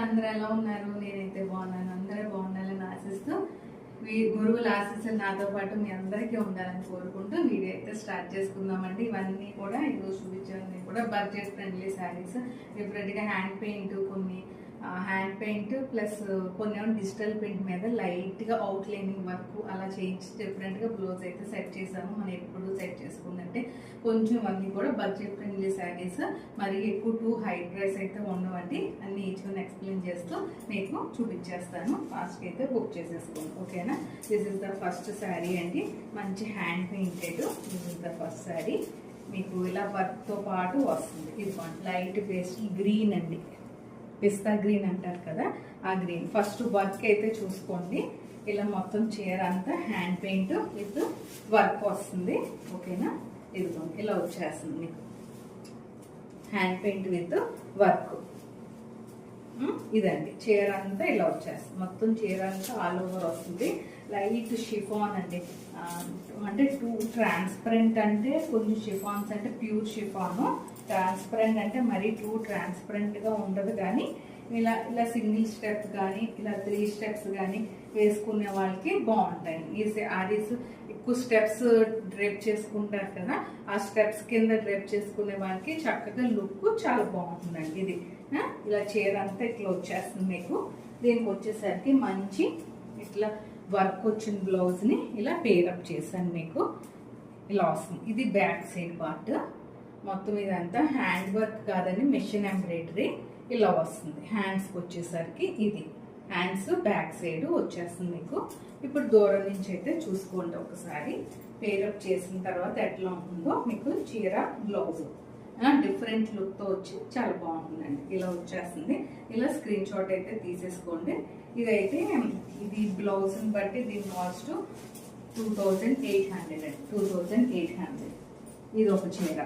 అందరూ ఎలా ఉన్నారు? నేనైతే బాగున్నాను. అందరూ బాగుండాలని ఆశిస్తూ గురువుల ఆశీస్సులు నాతో పాటు మీ అందరికీ ఉండాలని కోరుకుంటూ వీడియో అయితే స్టార్ట్ చేసుకుందామండి. ఇవన్నీ కూడా ఈరోజు చూపించేవన్నీ కూడా బడ్జెట్ ఫ్రెండ్లీ శారీస్. డిఫరెంట్గా హ్యాండ్ పెయింట్, కొన్ని హ్యాండ్ పెయింట్ ప్లస్ కొన్ని డిజిటల్ ప్రింట్ మీద లైట్గా అవుట్ లైనింగ్ వర్క్ అలా చేయించి డిఫరెంట్గా బ్లౌజ్ అయితే సెట్ చేసాము. మనం ఎప్పుడు సెట్ చేసుకుందంటే కొంచెం అన్నీ కూడా బడ్జెట్ ఫ్రెండ్లీ శారీస్, మరి ఎక్కువ టూ హై ప్రైస్ అయితే ఉండవండి. అన్ని ఈచ్గా ఎక్స్ప్లెయిన్ చేస్తూ మీకు చూపించేస్తాను. ఫాస్ట్గా అయితే బుక్ చేసేసుకోండి, ఓకేనా? This is the first sari అండి, మంచి hand painted. This is the first sari. మీకు ఇలా వర్క్తో పాటు వస్తుంది. ఇది లైట్ పేస్ట్ గ్రీన్ అండి, పిస్తా గ్రీన్ అంటారు కదా, ఆ గ్రీన్. ఫస్ట్ వర్క్ అయితే చూసుకోండి. ఇలా మొత్తం చీర అంతా హ్యాండ్ పెయింట్ విత్ వర్క్ వస్తుంది, ఓకేనా? ఇదిగోండి ఇలా వచ్చేస్తుంది మీకు హ్యాండ్ పెయింట్ విత్ వర్క్. ఇదండి చీర అంతా ఇలా వచ్చేస్తుంది. మొత్తం చీర అంతా ఆల్ ఓవర్ వస్తుంది. లైట్ షిఫాన్ అండి, అంటే టూ ట్రాన్స్పరెంట్ అంటే కొంచెం షిఫాన్స్ అంటే ప్యూర్ షిఫాను. ట్రాన్స్పరెంట్ అంటే మరీ టూ ట్రాన్స్పరెంట్గా ఉండదు, కానీ ఇలా ఇలా సింగిల్ స్టెప్ కానీ ఇలా 3 స్టెప్స్ కానీ వేసుకునే వాళ్ళకి బాగుంటాయి. ఈ శారీస్ ఎక్కువ స్టెప్స్ డ్రేప్ చేసుకుంటారు కదా, ఆ స్టెప్స్ కింద డ్రేప్ చేసుకునే వాళ్ళకి చక్కగా లుక్ చాలా బాగుంటుందండి. ఇది ఇలా చీర అంతా ఇట్లా వచ్చేస్తుంది మీకు. దీనికి వచ్చేసరికి మంచి ఇట్లా వర్క్ వచ్చిన బ్లౌజ్ని ఇలా పేరప్ చేశాను మీకు. ఇలా వస్తుంది. ఇది బ్యాక్ సైడ్ పార్ట్. మొత్తం ఇదంతా హ్యాండ్ వర్క్ కాదని మెషిన్ ఎంబ్రాయిడరీ ఇలా వస్తుంది. హ్యాండ్స్కి వచ్చేసరికి ఇది హ్యాండ్స్ బ్యాక్ సైడ్ వచ్చేస్తుంది మీకు. ఇప్పుడు దూరం నుంచి అయితే చూసుకోండి ఒకసారి. పేరప్ చేసిన తర్వాత ఎట్లా ఉంటుందో మీకు చీర బ్లౌజ్ డిఫరెంట్ లుక్తో వచ్చి చాలా బాగుంటుందండి. ఇలా వచ్చేస్తుంది. ఇలా స్క్రీన్ షాట్ అయితే తీసేసుకోండి. ఇదైతే ఇది బ్లౌజ్ని బట్టి దీని కాస్ట్ 2800 అండి. 2800. ఇది ఒక చీర.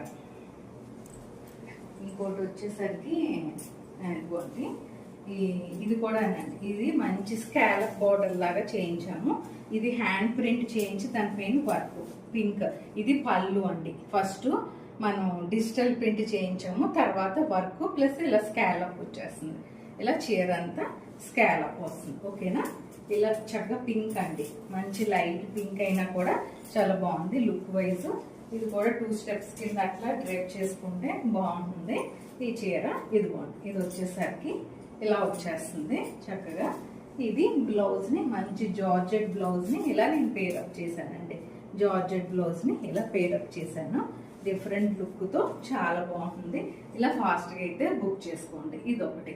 ఇంకోటి వచ్చేసరికి ఇదిగోండి, ఇది కూడా అండి, ఇది మంచి స్కాలప్ బార్డర్ లాగా చేయించాము. ఇది హ్యాండ్ ప్రింట్ చేయించి దానిపైన వర్క్ పింక్. ఇది పళ్ళు అండి. ఫస్ట్ మనం డిజిటల్ ప్రింట్ చేయించాము, తర్వాత వర్క్ ప్లస్ ఇలా స్కాలప్ వచ్చేస్తుంది. ఇలా చీర అంతా స్కాలప్ వస్తుంది, ఓకేనా? ఇలా చక్కగా పింక్ అండి, మంచి లైట్ పింక్ అయినా కూడా చాలా బాగుంది లుక్ వైజ్. ఇది కూడా 2 స్టెప్స్ కింద అట్లా డ్రేప్ చేసుకుంటే బాగుంటుంది ఈ చీర. ఇదిగోండి, ఇది వచ్చేసరికి ఇలా వచ్చేస్తుంది చక్కగా. ఇది బ్లౌజ్ని మంచి జార్జెట్ బ్లౌజ్ని ఇలా నేను పేరప్ చేశానండి. జార్జెట్ బ్లౌజ్ని ఇలా పేరప్ చేశాను. డిఫరెంట్ లుక్తో చాలా బాగుంటుంది. ఇలా ఫాస్ట్గా అయితే బుక్ చేసుకోండి. ఇది ఒకటి.